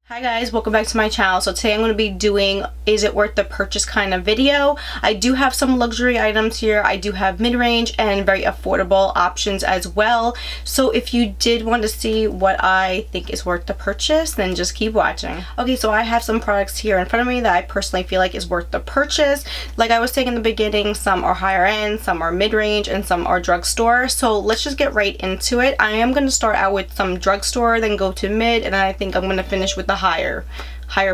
Hi guys, welcome back to my channel. So today I'm going to be doing is it worth the purchase kind of video. I do have some luxury items here. I do have mid-range and very affordable options as well. So if you did want to see what I think is worth the purchase, then just keep watching. Okay, so I have some products here in front of me that I personally feel like is worth the purchase. Like I was saying in the beginning, some are higher end, some are mid-range, and some are drugstore. So let's just get right into it. I am going to start out with some drugstore, then go to mid, and then I think I'm going to finish with the higher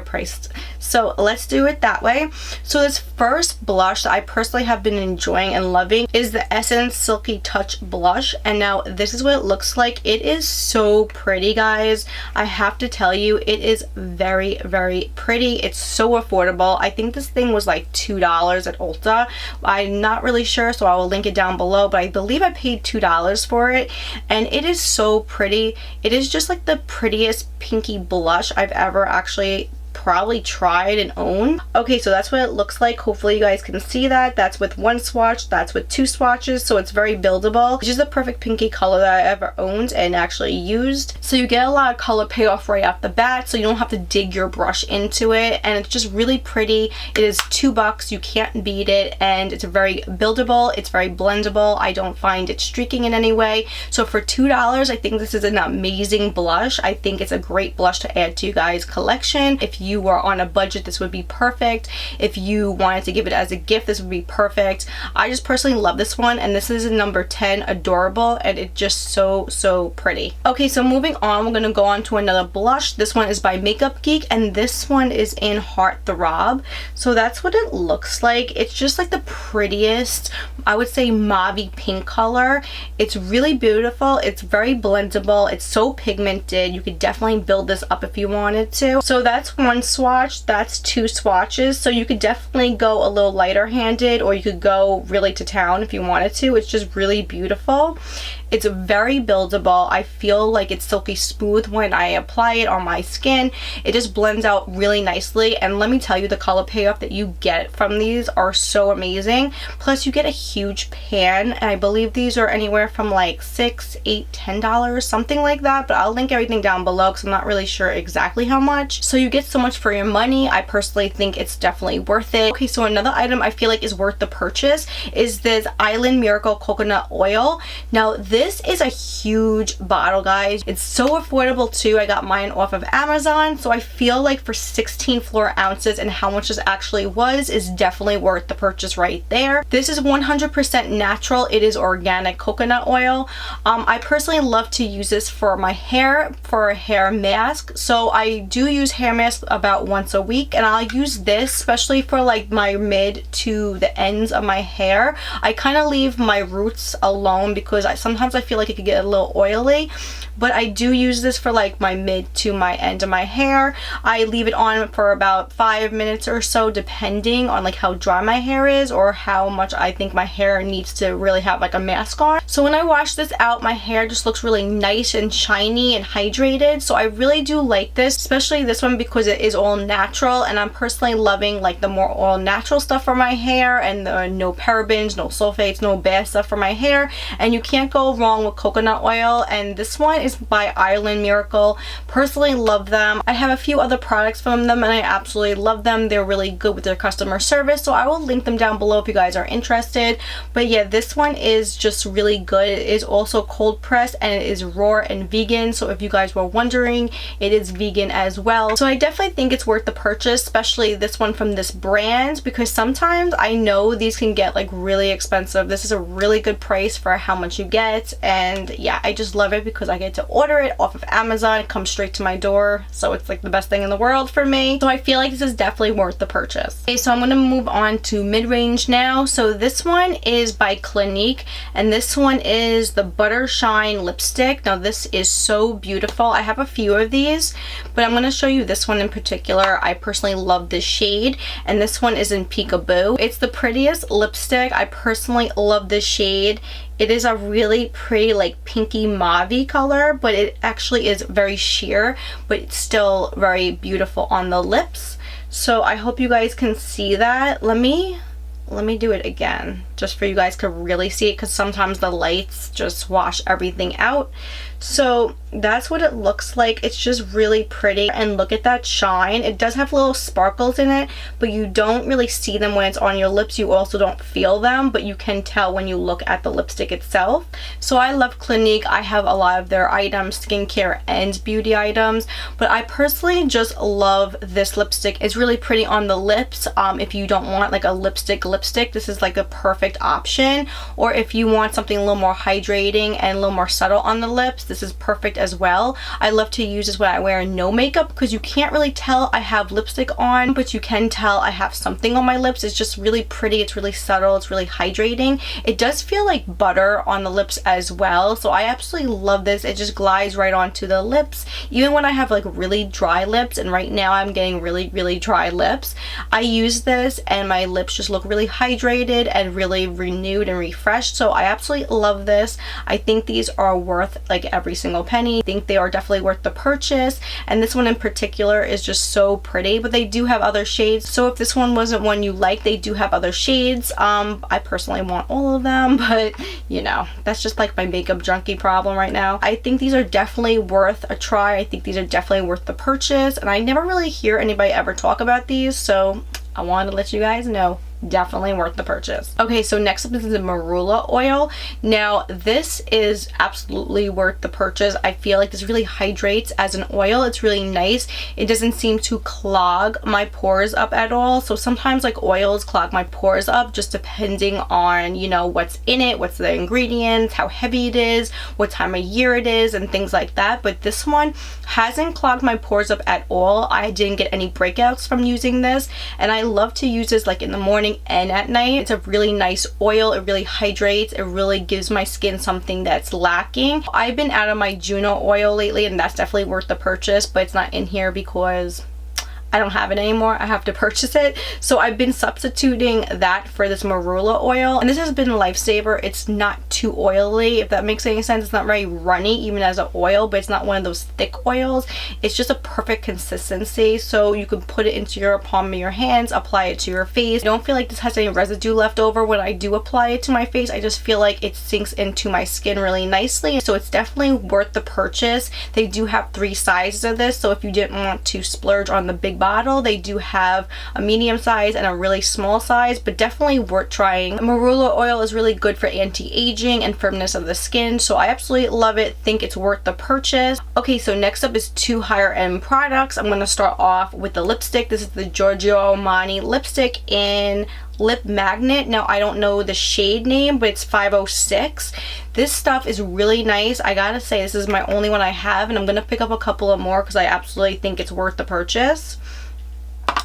priced. So let's do it that way. So this first blush that I personally have been enjoying and loving is the Essence Silky Touch blush, and now this is what it looks like. It is so pretty, guys. I have to tell you, it is very, very pretty. It's so affordable. I think this thing was like $2 at Ulta. I'm not really sure, so I will link it down below, but I believe I paid $2 for it, and it is so pretty. It is just like the prettiest pinky blush I've ever actually probably tried and owned. Okay, so that's what it looks like. Hopefully you guys can see that. That's with one swatch, that's with two swatches, so it's very buildable. It's just the perfect pinky color that I ever owned and actually used. So you get a lot of color payoff right off the bat, so you don't have to dig your brush into it, and it's just really pretty. It is $2, you can't beat it, and it's very buildable, it's very blendable. I don't find it streaking in any way. So for $2, I think this is an amazing blush. I think it's a great blush to add to you guys' collection. If you were on a budget, this would be perfect. If you wanted to give it as a gift, this would be perfect. I just personally love this one, and this is a number 10, Adorable, and it's just so pretty. Okay, so moving on, we're gonna go on to another blush. This one is by Makeup Geek, and this one is in Heart Throb. So that's what it looks like. It's just like the prettiest, I would say, mauve pink color. It's really beautiful. It's very blendable. It's so pigmented. You could definitely build this up if you wanted to. So that's one swatch, that's two swatches, so you could definitely go a little lighter handed, or you could go really to town if you wanted to. It's just really beautiful. It's very buildable. I feel like it's silky smooth when I apply it on my skin. It just blends out really nicely, and let me tell you, the color payoff that you get from these are so amazing. Plus you get a huge pan, and I believe these are anywhere from like $6, $8, $10, something like that, but I'll link everything down below because I'm not really sure exactly how much. So you get so much for your money. I personally think it's definitely worth it. Okay, so another item I feel like is worth the purchase is this Island Miracle Coconut Oil. Now this is a huge bottle, guys. It's so affordable too. I got mine off of Amazon, so I feel like for 16 floor ounces and how much this actually was is definitely worth the purchase right there. This is 100% natural. It is organic coconut oil. I personally love to use this for my hair, for a hair mask. So I do use hair masks about once a week, and I'll use this especially for like my mid to the ends of my hair. I kind of leave my roots alone because sometimes I feel like it could get a little oily, but I do use this for like my mid to my end of my hair. I leave it on for about 5 minutes or so, depending on like how dry my hair is or how much I think my hair needs to really have like a mask on. So when I wash this out, my hair just looks really nice and shiny and hydrated. So I really do like this, especially this one, because it is all natural, and I'm personally loving like the more all natural stuff for my hair, and the no parabens, no sulfates, no bad stuff for my hair. And you can't go wrong with coconut oil, and this one is by Island Miracle. Personally love them. I have a few other products from them and I absolutely love them. They're really good with their customer service, so I will link them down below if you guys are interested. But yeah, this one is just really good. It is also cold pressed, and it is raw and vegan, so if you guys were wondering, it is vegan as well. So I definitely think it's worth the purchase, especially this one from this brand, because sometimes I know these can get like really expensive. This is a really good price for how much you get, and yeah, I just love it because I get to order it off of Amazon. It comes straight to my door, so it's like the best thing in the world for me. So I feel like this is definitely worth the purchase. Okay, so I'm going to move on to mid-range now. So this one is by Clinique, and this one is the Butter Shine lipstick. Now this is so beautiful. I have a few of these, but I'm going to show you this one in particular. I personally love this shade, and this one is in Peekaboo. It's the prettiest lipstick. I personally love this shade. It is a really pretty like pinky mauve color, but it actually is very sheer, but it's still very beautiful on the lips. So I hope you guys can see that. Let me do it again just for you guys to really see it, because sometimes the lights just wash everything out. So that's what it looks like. It's just really pretty, and look at that shine. It does have little sparkles in it, but you don't really see them when it's on your lips. You also don't feel them, but you can tell when you look at the lipstick itself. So I love Clinique. I have a lot of their items, skincare and beauty items, but I personally just love this lipstick. It's really pretty on the lips. If you don't want like a lipstick, this is like a perfect option. Or if you want something a little more hydrating and a little more subtle on the lips, this is perfect as well. I love to use this when I wear no makeup, because you can't really tell I have lipstick on, but you can tell I have something on my lips. It's just really pretty. It's really subtle. It's really hydrating. It does feel like butter on the lips as well, so I absolutely love this. It just glides right onto the lips. Even when I have like really dry lips, and right now I'm getting really dry lips, I use this and my lips just look really hydrated and really renewed and refreshed. So I absolutely love this. I think these are worth like every single penny. I think they are definitely worth the purchase, and this one in particular is just so pretty. But they do have other shades, so if this one wasn't one you like, they do have other shades. I personally want all of them, but you know, that's just like my makeup junkie problem right now. I think these are definitely worth a try. I think these are definitely worth the purchase, and I never really hear anybody ever talk about these, so I wanted to let you guys know. Definitely worth the purchase. Okay, so next up is the marula oil. Now this is absolutely worth the purchase. I feel like this really hydrates as an oil. It's really nice. It doesn't seem to clog my pores up at all. So sometimes like oils clog my pores up, just depending on, you know, what's in it, what's the ingredients, how heavy it is, what time of year it is, and things like that. But this one hasn't clogged my pores up at all. I didn't get any breakouts from using this, and I love to use this like in the morning and at night. It's a really nice oil. It really hydrates. It really gives my skin something that's lacking. I've been out of my Juno oil lately, and that's definitely worth the purchase, but it's not in here because I don't have it anymore. I have to purchase it. So I've been substituting that for this marula oil, and this has been a lifesaver. It's not too oily, if that makes any sense. It's not very runny even as an oil, but it's not one of those thick oils. It's just a perfect consistency, so you can put it into your palm of your hands, apply it to your face. I don't feel like this has any residue left over when I do apply it to my face. I just feel like it sinks into my skin really nicely, so it's definitely worth the purchase. They do have 3 sizes of this, so if you didn't want to splurge on the big bottle, they do have a medium size and a really small size, but definitely worth trying. Marula oil is really good for anti-aging and firmness of the skin, so I absolutely love it. Think it's worth the purchase. Okay, so next up is 2 higher end products. I'm going to start off with the lipstick. This is the Giorgio Armani lipstick in Lip Magnet. Now I don't know the shade name, but it's 506. This stuff is really nice. I gotta say, this is my only one I have, and I'm gonna pick up a couple of more because I absolutely think it's worth the purchase.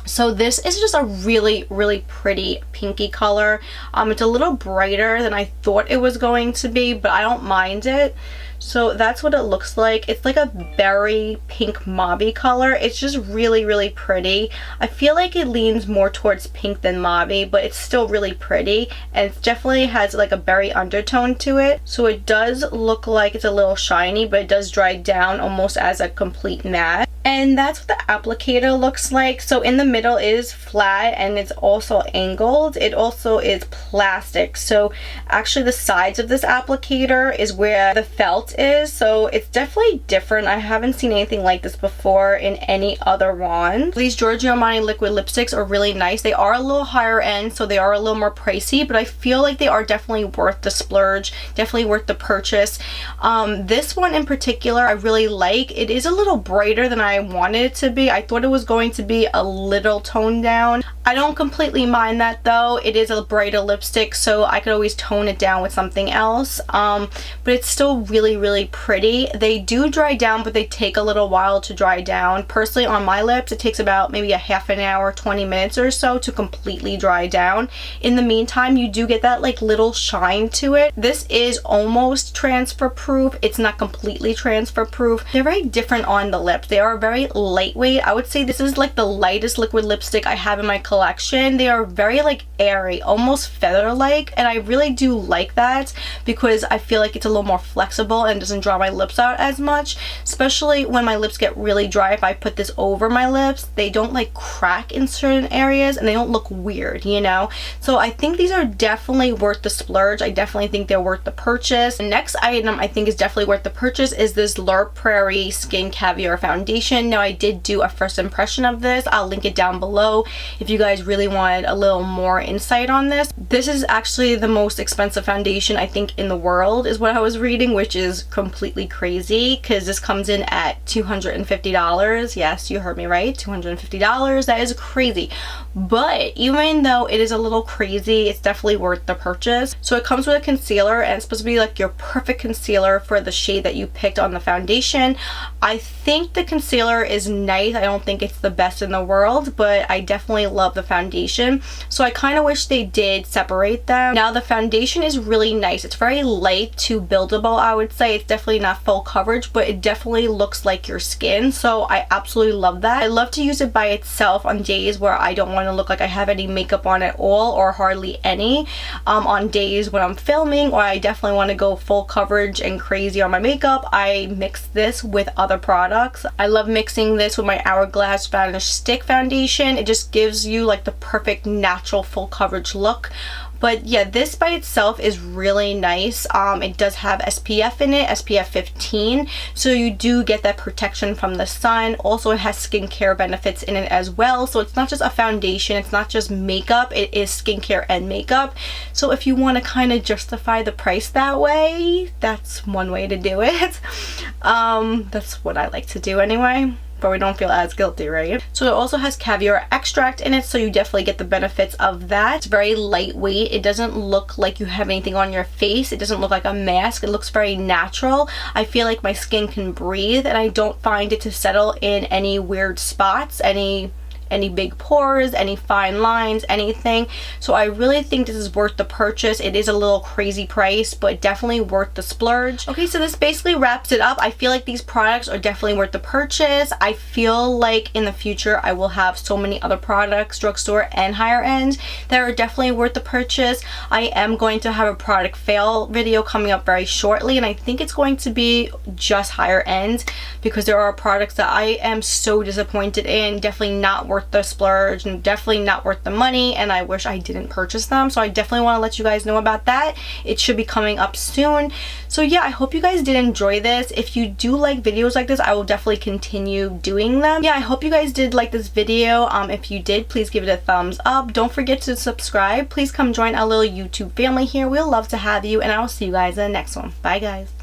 So this is just a really pretty pinky color. It's a little brighter than I thought it was going to be, but I don't mind it. So that's what it looks like. It's like a berry pink mauve color. It's just really pretty. I feel like it leans more towards pink than mauve, but it's still really pretty, and it definitely has like a berry undertone to it. So it does look like it's a little shiny, but it does dry down almost as a complete matte. And that's what the applicator looks like. So in the middle is flat, and it's also angled. It also is plastic. So actually the sides of this applicator is where the felt is. So it's definitely different. I haven't seen anything like this before in any other wand. These Giorgio Armani liquid lipsticks are really nice. They are a little higher end, so they are a little more pricey, but I feel like they are definitely worth the splurge, definitely worth the purchase. This one in particular I really like. It is a little brighter than I wanted it to be. I thought it was going to be a little toned down. I don't completely mind that though. It is a brighter lipstick, so I could always tone it down with something else. But it's still really pretty. They do dry down, but they take a little while to dry down. Personally, on my lips, it takes about maybe a half an hour, 20 minutes or so to completely dry down. In the meantime, you do get that like little shine to it. This is almost transfer proof. It's not completely transfer proof. They're very different on the lips. They are very lightweight. I would say this is like the lightest liquid lipstick I have in my collection collection. They are very like airy, almost feather-like, and I really do like that because I feel like it's a little more flexible and doesn't dry my lips out as much, especially when my lips get really dry. If I put this over my lips, they don't like crack in certain areas and they don't look weird, you know? So I think these are definitely worth the splurge. I definitely think they're worth the purchase. The next item I think is definitely worth the purchase is this L'Oreal Prairie Skin Caviar Foundation. Now I did do a first impression of this. I'll link it down below if you guys really wanted a little more insight on this. This is actually the most expensive foundation I think in the world is what I was reading, which is completely crazy because this comes in at $250. Yes, you heard me right, $250. That is crazy. But even though it is a little crazy, it's definitely worth the purchase. So it comes with a concealer and it's supposed to be like your perfect concealer for the shade that you picked on the foundation. I think the concealer is nice. I don't think it's the best in the world, but I definitely love the foundation. So I kind of wish they did separate them. Now the foundation is really nice. It's very light to buildable, I would say. It's definitely not full coverage, but it definitely looks like your skin. So I absolutely love that. I love to use it by itself on days where I don't want to look like I have any makeup on at all or hardly any. On days when I'm filming or I definitely want to go full coverage and crazy on my makeup, I mix this with other products. I love mixing this with my Hourglass Vanish Stick foundation. It just gives you like the perfect natural full coverage look. But yeah, this by itself is really nice. It does have SPF in it, SPF 15, so you do get that protection from the sun. Also, it has skincare benefits in it as well, so it's not just a foundation, it's not just makeup, it is skincare and makeup. So if you want to kind of justify the price that way, that's one way to do it. That's what I like to do anyway, but we don't feel as guilty, right? So it also has caviar extract in it, so you definitely get the benefits of that. It's very lightweight. It doesn't look like you have anything on your face. It doesn't look like a mask. It looks very natural. I feel like my skin can breathe and I don't find it to settle in any weird spots, any big pores, any fine lines, anything. So I really think this is worth the purchase. It is a little crazy price, but definitely worth the splurge. Okay, so this basically wraps it up. I feel like these products are definitely worth the purchase. I feel like in the future I will have so many other products, drugstore and higher end, that are definitely worth the purchase. I am going to have a product fail video coming up very shortly, and I think it's going to be just higher end because there are products that I am so disappointed in, definitely not worth the splurge and definitely not worth the money, and I wish I didn't purchase them. So I definitely want to let you guys know about that. It should be coming up soon. So yeah, I hope you guys did enjoy this. If you do like videos like this, I will definitely continue doing them. Yeah, I hope you guys did like this video. If you did, please give it a thumbs up. Don't forget to subscribe. Please come join our little YouTube family here. We'll love to have you, and I will see you guys in the next one. Bye guys.